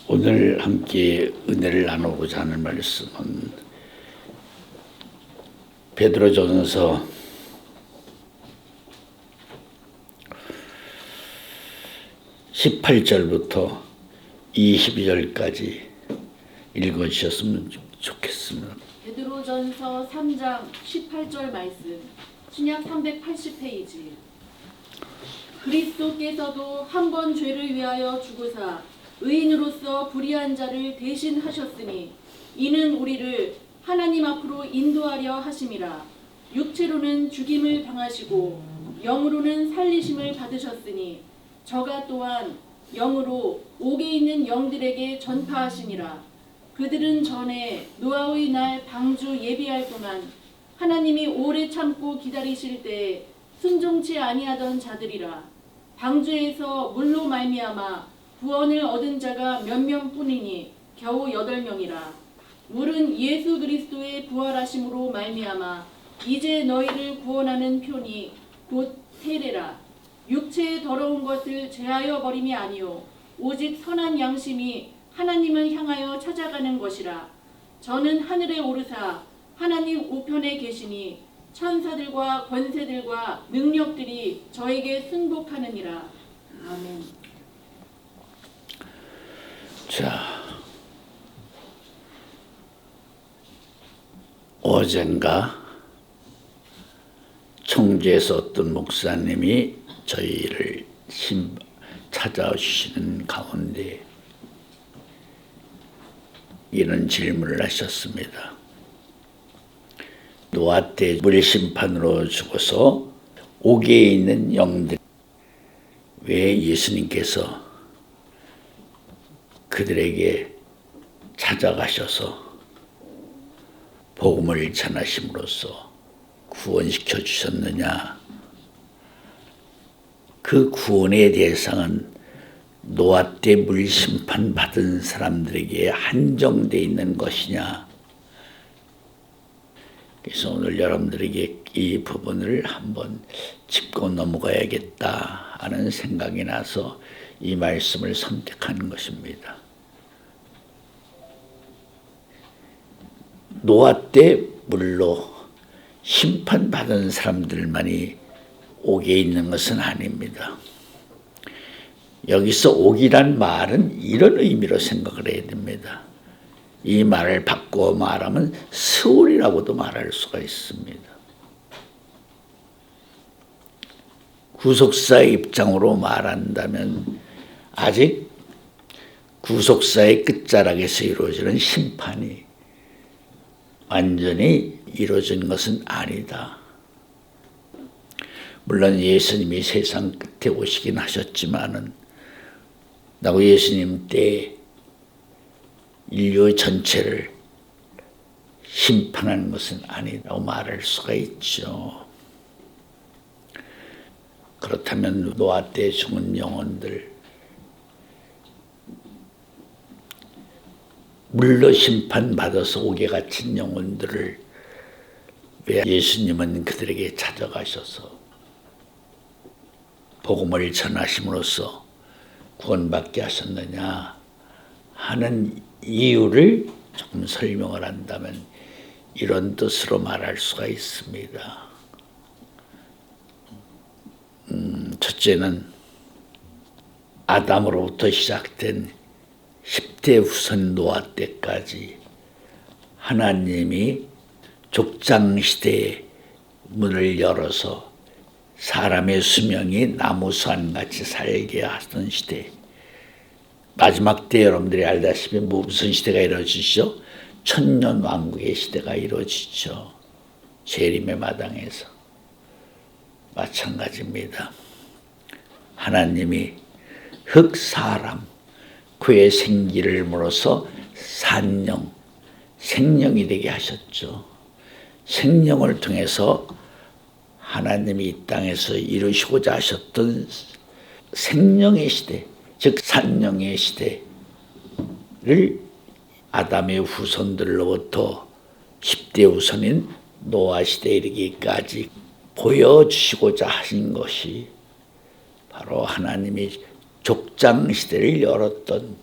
오늘 함께 은혜를 나누고자 하는 말씀은 베드로전서 18절부터 22절까지 읽어주셨으면 좋겠습니다. 베드로전서 3장 18절 말씀, 신약 380페이지. 그리스도께서도 한 번 죄를 위하여 죽으사 의인으로서 불의한 자를 대신하셨으니 이는 우리를 하나님 앞으로 인도하려 하심이라. 육체로는 죽임을 당하시고 영으로는 살리심을 받으셨으니 저가 또한 영으로 옥에 있는 영들에게 전파하시니라. 그들은 전에 노아의 날 방주 예비할 동안 하나님이 오래 참고 기다리실 때에 순종치 아니하던 자들이라. 방주에서 물로 말미암아 구원을 얻은 자가 몇 명뿐이니 겨우 8명이라. 물은 예수 그리스도의 부활하심으로 말미암아 이제 너희를 구원하는 표니 곧 세례라. 육체의 더러운 것을 제하여 버림이 아니요 오직 선한 양심이 하나님을 향하여 찾아가는 것이라. 저는 하늘에 오르사 하나님 우편에 계시니 천사들과 권세들과 능력들이 저에게 순복하느니라. 아멘. 자, 어젠가 청주에서 어떤 목사님이 저희를 찾아주시는 가운데 이런 질문을 하셨습니다. 노아 때 물심판으로 죽어서 옥에 있는 영들, 왜 예수님께서 그들에게 찾아가셔서 복음을 전하심으로써 구원시켜 주셨느냐? 그 구원의 대상은 노아 때 물심판 받은 사람들에게 한정되어 있는 것이냐? 그래서 오늘 여러분들에게 이 부분을 한번 짚고 넘어가야겠다 하는 생각이 나서 이 말씀을 선택한 것입니다. 노아 때 물로 심판받은 사람들만이 옥에 있는 것은 아닙니다. 여기서 옥이란 말은 이런 의미로 생각을 해야 됩니다. 이 말을 바꾸어 말하면 스올이라고도 말할 수가 있습니다. 구속사의 입장으로 말한다면 아직 구속사의 끝자락에서 이루어지는 심판이 완전히 이루어진 것은 아니다. 물론 예수님이 세상 끝에 오시긴 하셨지만은 나고 예수님 때 인류 전체를 심판하는 것은 아니라고 말할 수가 있죠. 그렇다면 노아 때 죽은 영혼들, 물로 심판받아서 옥에 갇힌 영혼들을 왜 예수님은 그들에게 찾아가셔서 복음을 전하심으로써 구원받게 하셨느냐 하는 이유를 조금 설명을 한다면 이런 뜻으로 말할 수가 있습니다. 첫째는 아담으로부터 시작된 10대 후손 노아 때까지 하나님이 족장시대의 문을 열어서 사람의 수명이 나무수안같이 살게 하던 시대, 마지막 때 여러분들이 알다시피 무슨 시대가 이루어지죠? 천년왕국의 시대가 이루어지죠. 재림의 마당에서. 마찬가지입니다. 하나님이 흙 사람, 그의 생기를 물어서 산영, 생명이 되게 하셨죠. 생명을 통해서 하나님이 이 땅에서 이루시고자 하셨던 생명의 시대, 즉 산영의 시대를 아담의 후손들로부터 10대 후손인 노아 시대에 이르기까지 보여주시고자 하신 것이 바로 하나님이 족장 시대를 열었던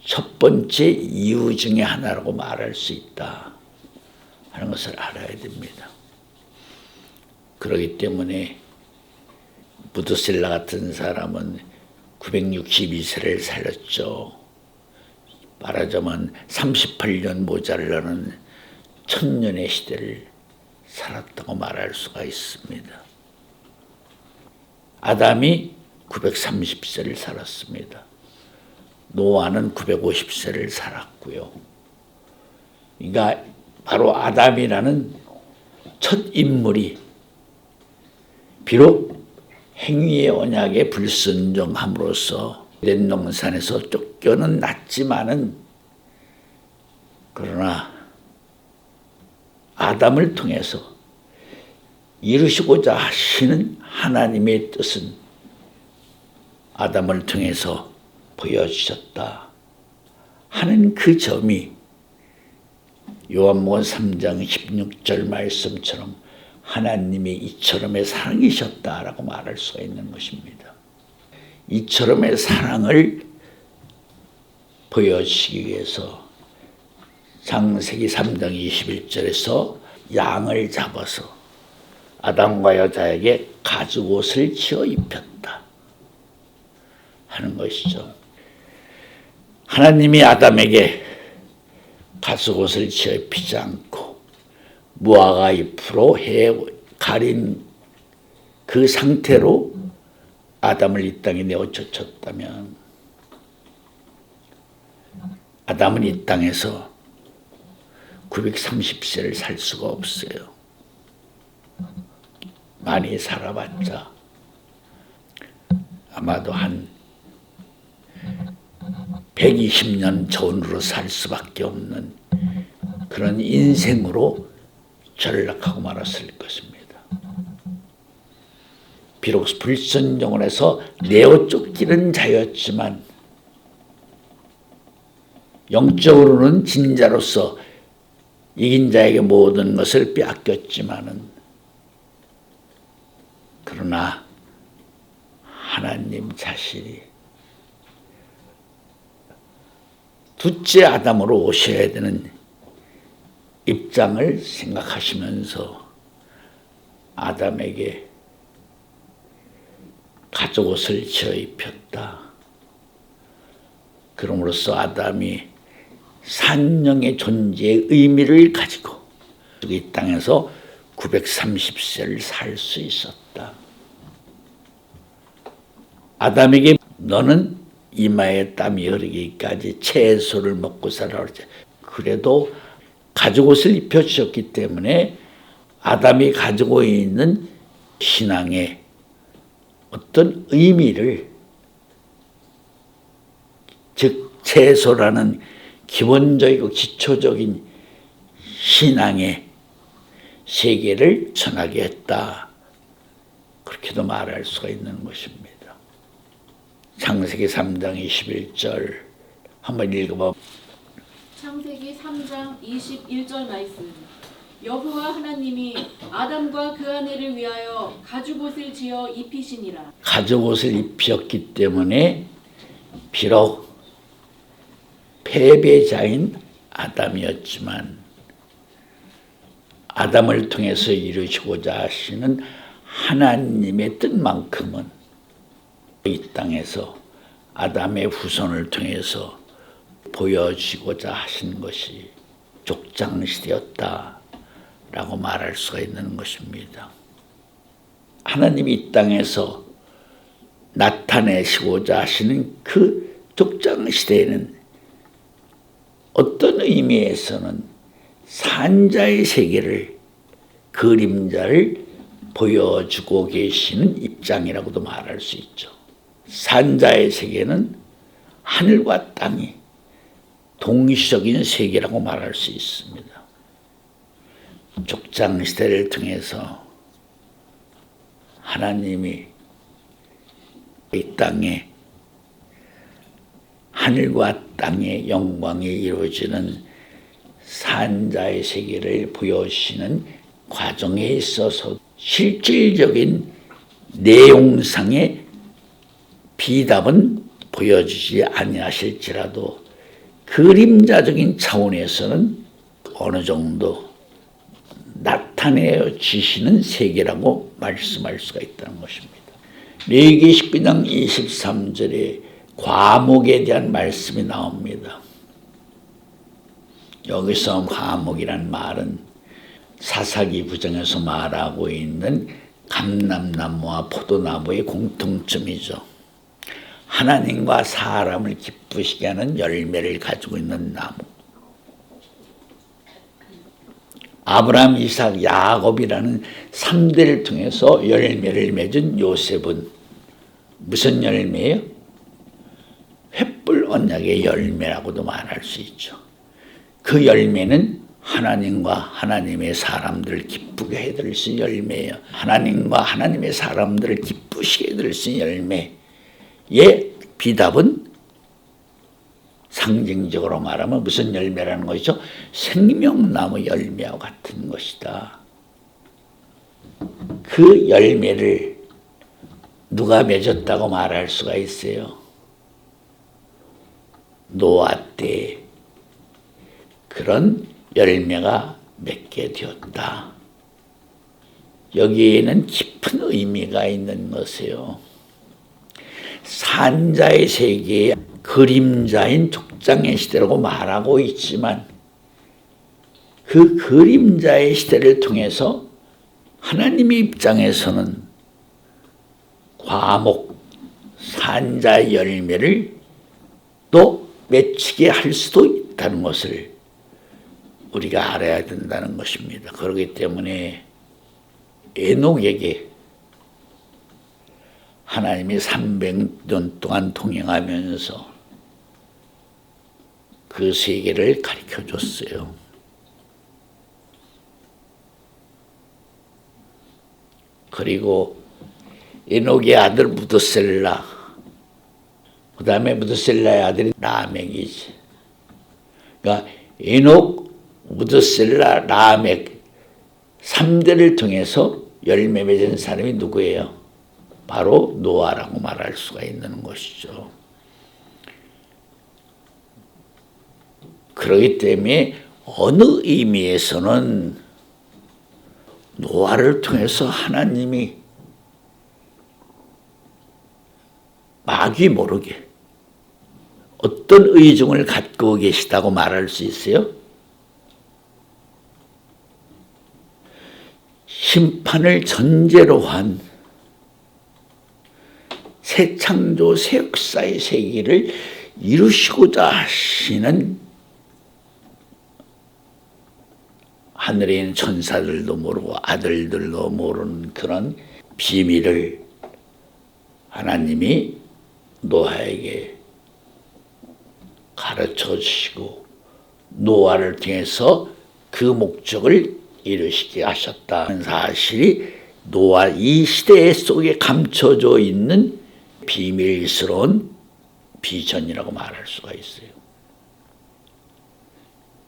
첫 번째 이유 중에 하나라고 말할 수 있다 하는 것을 알아야 됩니다. 그렇기 때문에 무드셀라 같은 사람은 962세를 살았죠. 말하자면 38년 모자라는 1000년의 시대를 살았다고 말할 수가 있습니다. 아담이 930세를 살았습니다. 노아는 950세를 살았고요. 그러니까 바로 아담이라는 첫 인물이 비록 행위의 언약에 불순종함으로써 에덴 동산에서 쫓겨는 났지만은 그러나 아담을 통해서 이루시고자 하시는 하나님의 뜻은 아담을 통해서 보여주셨다 하는 그 점이 요한복음 3장 16절 말씀처럼 하나님이 이처럼의 사랑이셨다라고 말할 수가 있는 것입니다. 이처럼의 사랑을 보여주시기 위해서 창세기 3장 21절에서 양을 잡아서 아담과 여자에게 가죽옷을 지어 입혔다 하는 것이죠. 하나님이 아담에게 가죽옷을 지어 입히지 않고 무화과 잎으로 해 가린 그 상태로 아담을 이 땅에 내어 쫓았다면 아담은 이 땅에서 930세를 살 수가 없어요. 많이 살아봤자 아마도 한 120년 전으로 살 수밖에 없는 그런 인생으로 전락하고 말았을 것입니다. 비록 불순종을 해서 내어 쫓기는 자였지만 영적으로는 진자로서 이긴 자에게 모든 것을 빼앗겼지만은 그러나 하나님 자신이 둘째 아담으로 오셔야 되는 입장을 생각하시면서 아담에게 가죽옷을 지어 입혔다. 그럼으로써 아담이 산령의 존재의 의미를 가지고 이 땅에서 930세를 살 수 있었다. 아담에게 너는 이마에 땀이 흐르기까지 채소를 먹고 살아라. 그래도 가죽옷을 입혀주셨기 때문에 아담이 가지고 있는 신앙의 어떤 의미를, 즉 채소라는 기본적이고 기초적인 신앙의 세계를 전하게 했다. 그렇게도 말할 수가 있는 것입니다. 창세기 3장 21절 한번 읽어봐. 창세기 3장 21절 말씀. 여호와 하나님이 아담과 그 아내를 위하여 가죽옷을 지어 입히시니라. 가죽옷을 입혔기 때문에 비록 패배자인 아담이었지만 아담을 통해서 이루시고자 하시는 하나님의 뜻만큼은 이 땅에서 아담의 후손을 통해서 보여주고자 하신 것이 족장시대였다라고 말할 수가 있는 것입니다. 하나님이 이 땅에서 나타내시고자 하시는 그 족장시대에는 어떤 의미에서는 산자의 세계를, 그림자를 보여주고 계시는 입장이라고도 말할 수 있죠. 산자의 세계는 하늘과 땅이 동시적인 세계라고 말할 수 있습니다. 족장시대를 통해서 하나님이 이 땅에 하늘과 땅의 영광이 이루어지는 산자의 세계를 보여주시는 과정에 있어서 실질적인 내용상의 비답은 보여주지 아니하실지라도 그림자적인 차원에서는 어느 정도 나타내어 주시는 세계라고 말씀할 수가 있다는 것입니다. 레위기 19장 23절에 과목에 대한 말씀이 나옵니다. 여기서 과목이란 말은 사사기 구장에서 말하고 있는 감람나무와 포도나무의 공통점이죠. 하나님과 사람을 기쁘시게 하는 열매를 가지고 있는 나무. 아브라함, 이삭, 야곱이라는 3대를 통해서 열매를 맺은 요셉은 무슨 열매예요? 횃불 언약의 열매라고도 말할 수 있죠. 그 열매는 하나님과 하나님의 사람들을 기쁘게 해드릴 수 있는 열매예요. 하나님과 하나님의 사람들을 기쁘시게 해드릴 수 있는 열매의 비답은 상징적으로 말하면 무슨 열매라는 것이죠? 생명나무 열매와 같은 것이다. 그 열매를 누가 맺었다고 말할 수가 있어요? 노아 때 그런 열매가 맺게 되었다. 여기에는 깊은 의미가 있는 것이에요. 산자의 세계에 그림자인 족장의 시대라고 말하고 있지만 그 그림자의 시대를 통해서 하나님의 입장에서는 과목, 산자의 열매를 또 맺히게 할 수도 있다는 것을 우리가 알아야 된다는 것입니다. 그렇기 때문에 에녹에게 하나님이 300년 동안 동행하면서 그 세계를 가르쳐 줬어요. 그리고 에녹의 아들 무드셀라, 그 다음에 무드셀라의 아들이 라멕이지. 그러니까 에녹, 무드셀라, 라멕 3대를 통해서 열매 맺은 사람이 누구예요? 바로 노아라고 말할 수가 있는 것이죠. 그렇기 때문에 어느 의미에서는 노아를 통해서 하나님이 마귀 모르게 어떤 의중을 갖고 계시다고 말할 수 있어요? 심판을 전제로 한 새 창조, 새 역사의 세계를 이루시고자 하시는 하늘에 있는 천사들도 모르고 아들들도 모르는 그런 비밀을 하나님이 노아에게 가르쳐 주시고 노아를 통해서 그 목적을 이루시게 하셨다는 사실이 노아 이 시대 속에 감춰져 있는 비밀스러운 비전이라고 말할 수가 있어요.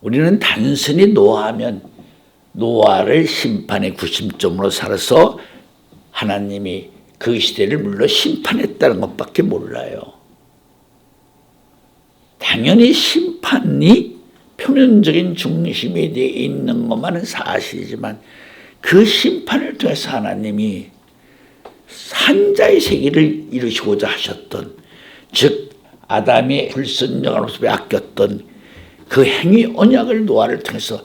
우리는 단순히 노아하면 노아를 심판의 구심점으로 살아서 하나님이 그 시대를 물론 심판했다는 것밖에 몰라요. 당연히 심판이 표면적인 중심에 대해 있는 것만은 사실이지만 그 심판을 통해서 하나님이 산자의 세계를 이루시고자 하셨던, 즉 아담이 불순종한 모습에 아꼈던 그 행위 언약을 노아를 통해서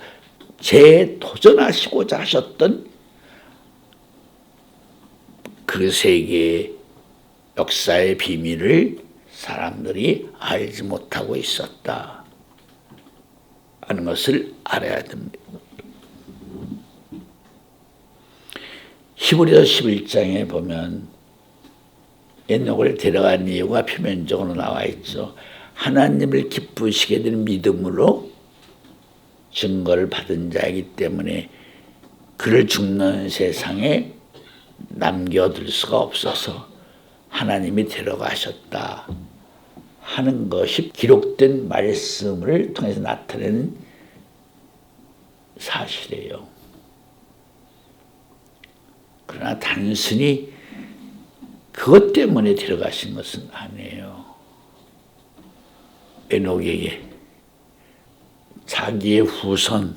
재도전하시고자 하셨던 그 세계의 역사의 비밀을 사람들이 알지 못하고 있었다 하는 것을 알아야 됩니다. 히브리서 11장에 보면 에녹을 데려간 이유가 표면적으로 나와 있죠. 하나님을 기쁘시게 된 믿음으로 증거를 받은 자이기 때문에 그를 죽는 세상에 남겨둘 수가 없어서 하나님이 데려가셨다 하는 것이 기록된 말씀을 통해서 나타내는 사실이에요. 그러나 단순히 그것 때문에 데려가신 것은 아니에요. 에녹에게 자기의 후손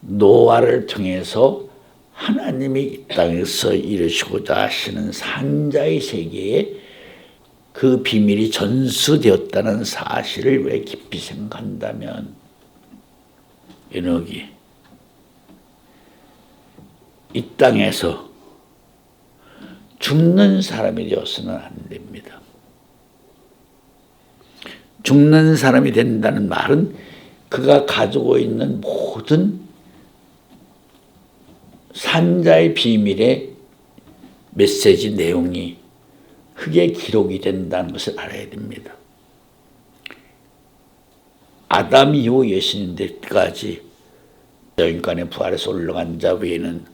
노아를 통해서 하나님이 이 땅에서 이루시고자 하시는 산자의 세계에 그 비밀이 전수되었다는 사실을 왜 깊이 생각한다면 에녹이 이 땅에서 죽는 사람이 되어서는 안 됩니다. 죽는 사람이 된다는 말은 그가 가지고 있는 모든 산자의 비밀의 메시지 내용이 흙에 기록이 된다는 것을 알아야 됩니다. 아담 이후 예수님 때까지 인간의 부활에서 올라간 자 외에는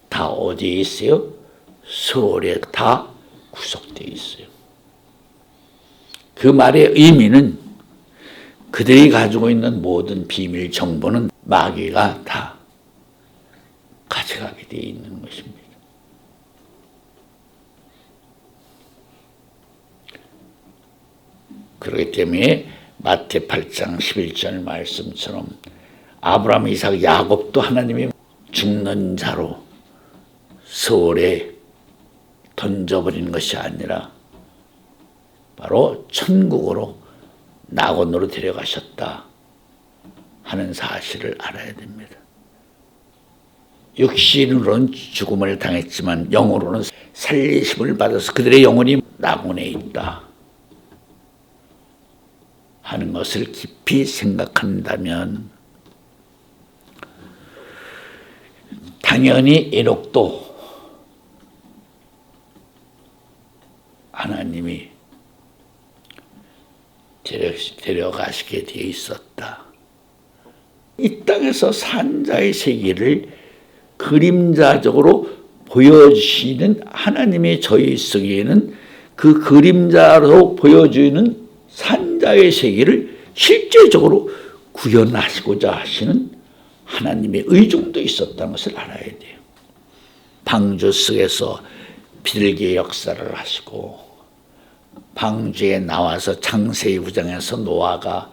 다 어디에 있어요? 수월에 다 구속되어 있어요. 그 말의 의미는 그들이 가지고 있는 모든 비밀 정보는 마귀가 다 가져가게 되어 있는 것입니다. 그렇기 때문에 마태 8장 11절 말씀처럼 아브라함, 이삭, 야곱도 하나님이 죽는 자로 서울에 던져버린 것이 아니라 바로 천국으로 낙원으로 데려가셨다 하는 사실을 알아야 됩니다. 육신으로는 죽음을 당했지만 영으로는 살리심을 받아서 그들의 영혼이 낙원에 있다 하는 것을 깊이 생각한다면 당연히 에녹도 하나님이 데려가시게 되어 있었다. 이 땅에서 산자의 세계를 그림자적으로 보여주시는 하나님의 저희 속에는 그 그림자로 보여주는 산자의 세계를 실제적으로 구현하시고자 하시는 하나님의 의중도 있었다는 것을 알아야 돼요. 방주 속에서 비둘기의 역사를 하시고 방주에 나와서 창세기 9장에서 노아가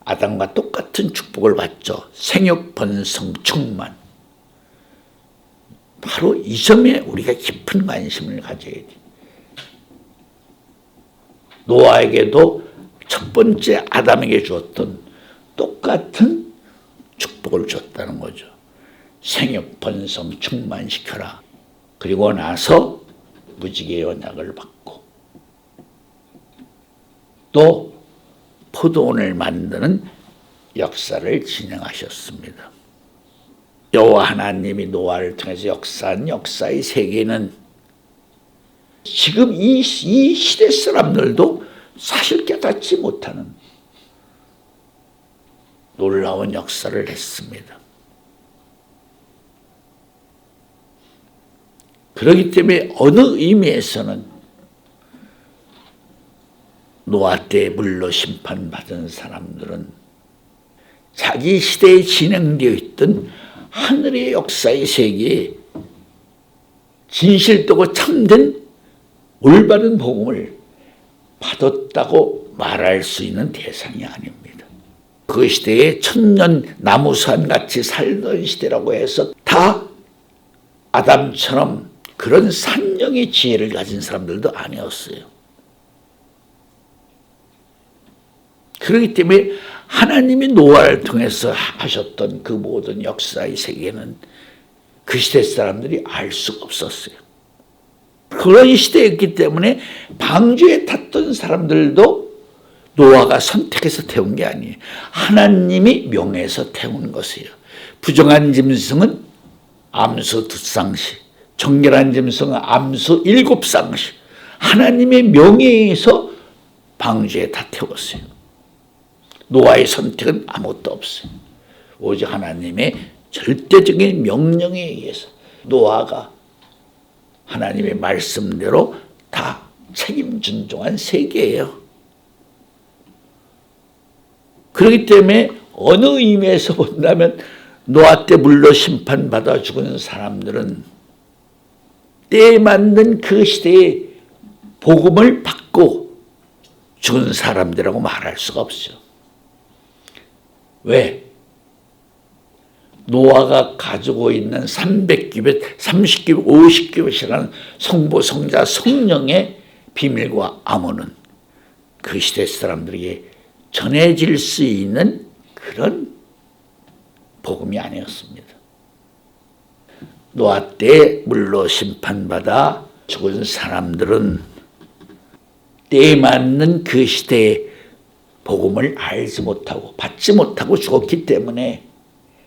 아담과 똑같은 축복을 받죠. 생육, 번성, 충만. 바로 이 점에 우리가 깊은 관심을 가져야 돼요. 노아에게도 첫 번째 아담에게 주었던 똑같은 축복을 줬다는 거죠. 생육, 번성, 충만시켜라. 그리고 나서 무지개의 언약을 받고 또 포도원을 만드는 역사를 진행하셨습니다. 여호와 하나님이 노아를 통해서 역사한 역사의 세계는 지금 이 시대 사람들도 사실 깨닫지 못하는 놀라운 역사를 했습니다. 그렇기 때문에 어느 의미에서는 노아 때 물로 심판받은 사람들은 자기 시대에 진행되어 있던 하늘의 역사의 세계에 진실되고 참된 올바른 복음을 받았다고 말할 수 있는 대상이 아닙니다. 그 시대에 천년 나무산 같이 살던 시대라고 해서 다 아담처럼 그런 산령의 지혜를 가진 사람들도 아니었어요. 그렇기 때문에 하나님이 노아를 통해서 하셨던 그 모든 역사의 세계는 그 시대 사람들이 알 수가 없었어요. 그런 시대였기 때문에 방주에 탔던 사람들도 노아가 선택해서 태운 게 아니에요. 하나님이 명해서 태운 것이에요. 부정한 짐승은 암수 2쌍씩, 정결한 짐승은 암수 7쌍씩. 하나님의 명예에서 방주에 다 태웠어요. 노아의 선택은 아무것도 없어요. 오직 하나님의 절대적인 명령에 의해서 노아가 하나님의 말씀대로 다 책임 준종한 세계예요. 그렇기 때문에 어느 의미에서 본다면 노아 때 물로 심판받아 죽은 사람들은 때에 맞는 그 시대의 복음을 받고 죽은 사람들이라고 말할 수가 없죠. 왜? 노아가 가지고 있는 300규빗, 30규빗, 50규빗이라는 성부, 성자, 성령의 비밀과 암호는 그 시대 사람들에게 전해질 수 있는 그런 복음이 아니었습니다. 노아 때 물로 심판받아 죽은 사람들은 때에 맞는 그 시대의 복음을 알지 못하고 받지 못하고 죽었기 때문에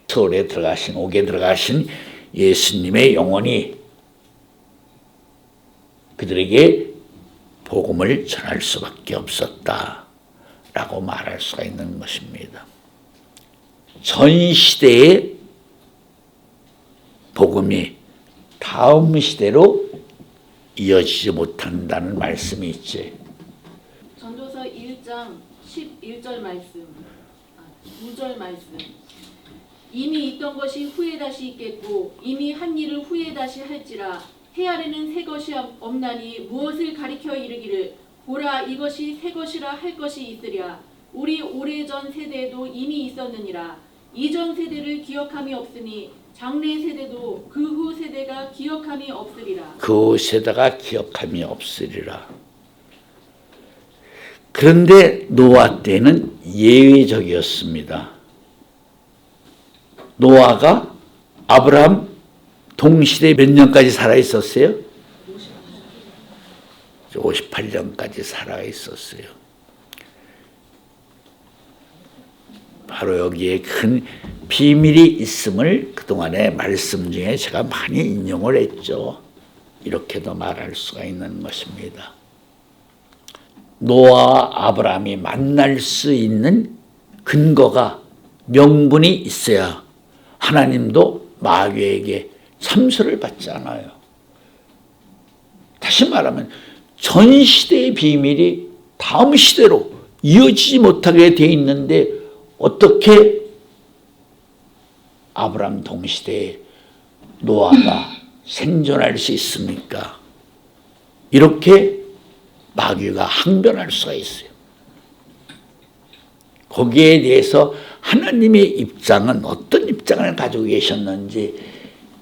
서울에 들어가신, 옥에 들어가신 예수님의 영혼이 그들에게 복음을 전할 수밖에 없었다라고 말할 수가 있는 것입니다. 전 시대의 복음이 다음 시대로 이어지지 못한다는 말씀이 있지. 전도서 1장 11절 말씀, 9절 말씀. 이미 있던 것이 후에 다시 있겠고 이미 한 일을 후에 다시 할지라 해 아래는 새 것이 없나니 무엇을 가리켜 이르기를 보라 이것이 새 것이라 할 것이 있으랴. 우리 오래전 세대에도 이미 있었느니라. 이전 세대를 기억함이 없으니 장래 세대도 그 후 세대가 기억함이 없으리라. 그 후 세대가 기억함이 없으리라. 그런데 노아 때는 예외적이었습니다. 노아가 아브라함 동시대 몇 년까지 살아 있었어요? 58년까지 살아 있었어요. 바로 여기에 큰 비밀이 있음을 그동안의 말씀 중에 제가 많이 인용을 했죠. 이렇게도 말할 수가 있는 것입니다. 노아와 아브라함이 만날 수 있는 근거가 명분이 있어야 하나님도 마귀에게 참소를 받지 않아요. 다시 말하면 전 시대의 비밀이 다음 시대로 이어지지 못하게 돼 있는데 어떻게 아브라함 동시대에 노아가 생존할 수 있습니까? 이렇게 마귀가 항변할 수가 있어요. 거기에 대해서 하나님의 입장은 어떤 입장을 가지고 계셨는지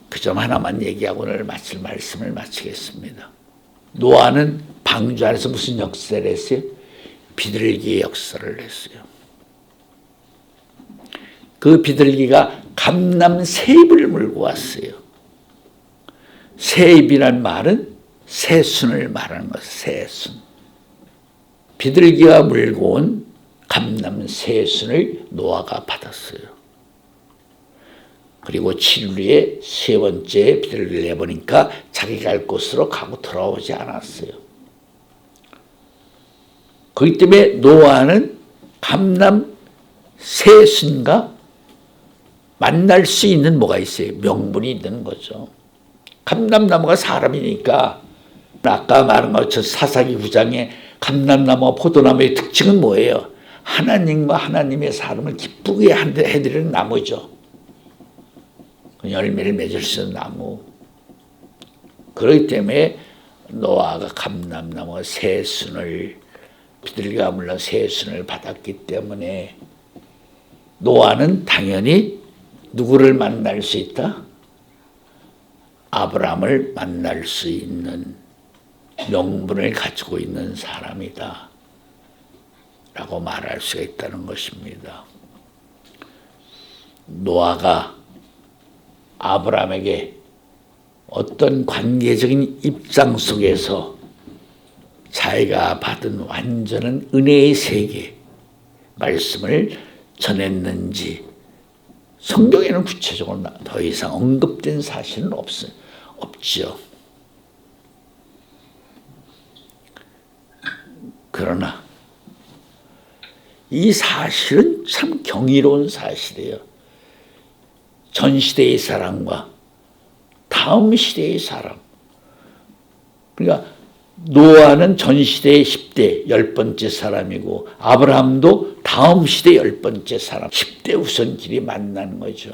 그 점 하나만 얘기하고 오늘 마칠 말씀을 마치겠습니다. 노아는 방주 안에서 무슨 역사를 했어요? 비둘기의 역사를 했어요. 그 비둘기가 감람 세입을 물고 왔어요. 세입이란 말은 새순을 말하는 것이에요. 새순. 비둘기가 물고 온 감람 새순을 노아가 받았어요. 그리고 7일 후에 세 번째 비둘기를 내보니까 자기 갈 곳으로 가고 돌아오지 않았어요. 그렇기 때문에 노아는 감람 새순과 만날 수 있는 뭐가 있어요? 명분이 있는 거죠. 감람나무가 사람이니까 아까 말한 것처럼 사사기 9장에 감람나무와 포도나무의 특징은 뭐예요? 하나님과 하나님의 사람을 기쁘게 해드리는 나무죠. 열매를 맺을 수 있는 나무. 그렇기 때문에 노아가 감람나무 새순을 비둘기가 물론 새순을 받았기 때문에 노아는 당연히 누구를 만날 수 있다? 아브라함을 만날 수 있는 명분을 가지고 있는 사람이다 라고 말할 수가 있다는 것입니다. 노아가 아브라함에게 어떤 관계적인 입장 속에서 자기가 받은 완전한 은혜의 세계 말씀을 전했는지 성경에는 구체적으로 더 이상 언급된 사실은 없죠. 그러나 이 사실은 참 경이로운 사실이에요. 전 시대의 사람과 다음 시대의 사람. 그러니까 노아는 전 시대의 10대 10번째 사람이고 아브라함도 다음 시대 10번째 사람 10대 우선끼리 만나는 거죠.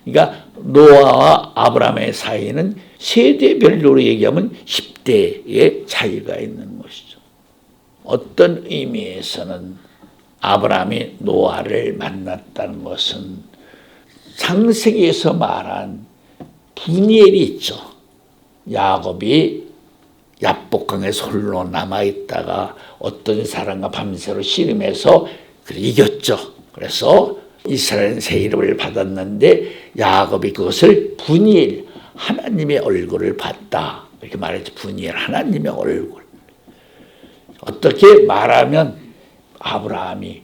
그러니까 노아와 아브라함의 사이에는 세대별로 얘기하면 10대의 차이가 있는 것이죠. 어떤 의미에서는 아브라함이 노아를 만났다는 것은 창세기에서 말한 분이엘이 있죠. 야곱이 야복강에서 홀로 남아있다가 어떤 사람과 밤새로 씨름해서 이겼죠. 그래서 이스라엘은 새 이름을 받았는데 야곱이 그것을 분이엘, 하나님의 얼굴을 봤다. 이렇게 말했죠. 분이엘, 하나님의 얼굴. 어떻게 말하면 아브라함이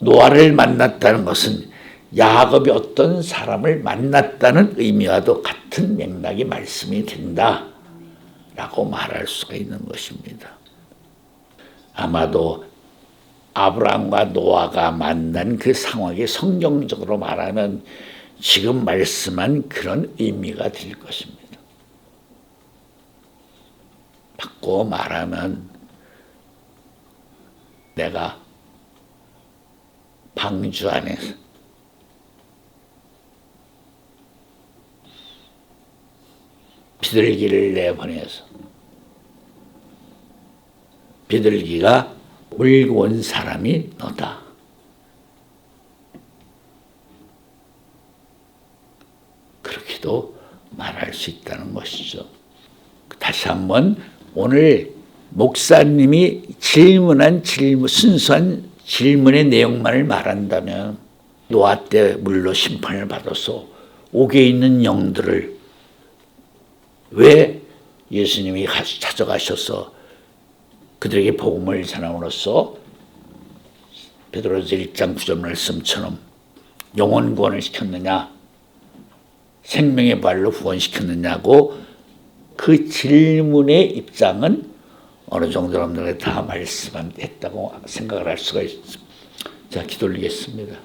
노아를 만났다는 것은 야곱이 어떤 사람을 만났다는 의미와도 같은 맥락의 말씀이 된다 라고 말할 수가 있는 것입니다. 아마도 아브라함과 노아가 만난 그 상황이 성경적으로 말하면 지금 말씀한 그런 의미가 될 것입니다. 바꿔 말하면 내가 방주 안에서 비둘기를 내보내서 비둘기가 물고 온 사람이 너다. 그렇게도 말할 수 있다는 것이죠. 다시 한번 오늘 목사님이 질문한 순수한 질문의 내용만을 말한다면 노아 때 물로 심판을 받아서 옥에 있는 영들을 왜 예수님이 찾아가셔서 그들에게 복음을 전함으로써 베드로서 1장 9절 말씀처럼 영혼 구원을 시켰느냐, 생명의 발로 구원시켰느냐고 그 질문의 입장은 어느 정도 여러분들에게 다 말씀했다고 생각을 할 수가 있습니다. 자, 기도 올리겠습니다.